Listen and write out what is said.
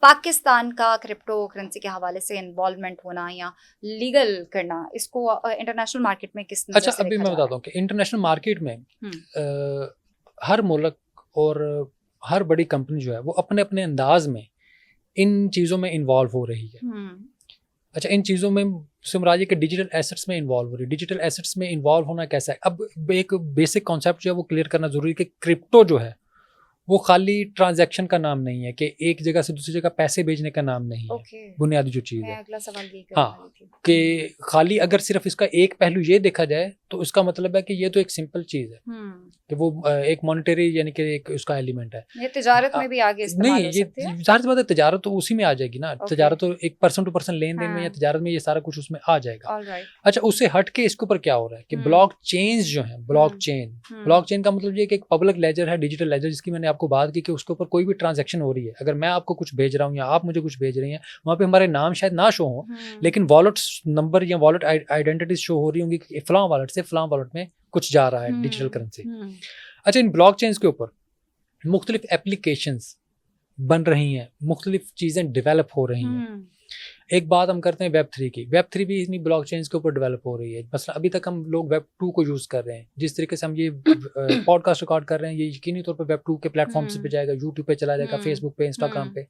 पाकिस्तान का crypto currency के हवाले से इन्वॉल्वमेंट होना या लीगल करना, इसको इंटरनेशनल मार्केट में किस नज़र अच्छा, से अभी देखा मैं जा रहा बताता हूँ कि इंटरनेशनल मार्केट में है? हर मुल्क और हर बड़ी कंपनी जो है वो अपने अपने अंदाज में इन चीज़ों में इन्वॉल्व हो रही है। अच्छा, इन चीज़ों में सिमराजी के डिजिटल एसेट्स में इन्वॉल्व हो रही है। डिजिटल एसेट्स में इन्वॉल्व होना कैसा है, अब एक बेसिक कॉन्सेप्ट जो है वो क्लियर करना ज़रूरी है कि क्रिप्टो जो है वो खाली ट्रांजैक्शन का नाम नहीं है, कि एक जगह से दूसरी जगह पैसे भेजने का नाम नहीं है। ओके, बुनियादी जो चीज़ मैं है, अगला सवाल ये करने हाँ, वाली थी। कि खाली अगर सिर्फ इसका एक पहलू ये देखा जाए तो इसका मतलब है कि ये तो एक सिंपल चीज़ है कि वो एक मॉनेटरी यानी कि एक उसका एलिमेंट है। ये तिजारत अ, में भी आगे नहीं, इस्तेमाल हो ये सकती है। ज़ाहिर सी बात है, तिजारत तो उसी में आ जाएगी ना। ओके, तिजारत तो एक पर्सन टू पर्सन लेन-देन में या हाँ, तिजारत में ये सारा कुछ उसमें आ जाएगा। ऑलराइट। अच्छा, उससे हट के इसके ऊपर क्या हो रहा है कि ब्लॉकचेन्स जो हैं, ब्लॉकचेन का मतलब ये कि एक पब्लिक लेजर है, डिजिटल लेजर, जिसकी मैंने आपको बात की कि उसके ऊपर कोई भी ट्रांजैक्शन हो रही है, अगर मैं आपको कुछ भेज रहा हूँ या आप मुझे कुछ भेज रही हैं, वहाँ पे हमारे नाम शायद ना शो हों, लेकिन वॉलेट नंबर या वॉलेट आइडेंटिटीज शो हो रही होंगी कि फलां वॉलेट से फलां वॉलेट में कुछ जा रहा है, डिजिटल करेंसी। अच्छा, इन ब्लॉकचेन्स के ऊपर मुख्तलिफ एप्लीकेशंस बन रही हैं, मुख्तलिफ चीज़ें डेवलप हो रही हैं। एक बात हम करते हैं वेब 3 की। वेब 3 भी इतनी ब्लॉकचेन्स के ऊपर डेवलप हो रही है। मसलन अभी तक हम लोग वेब 2 को यूज़ कर रहे हैं। जिस तरीके से हम ये पॉडकास्ट रिकॉर्ड कर रहे हैं, ये यकीनी तौर पे वेब 2 के प्लेटफॉर्म्स पे जाएगा, यूट्यूब पे चला जाएगा, फेसबुक पे, इंस्टाग्राम पे।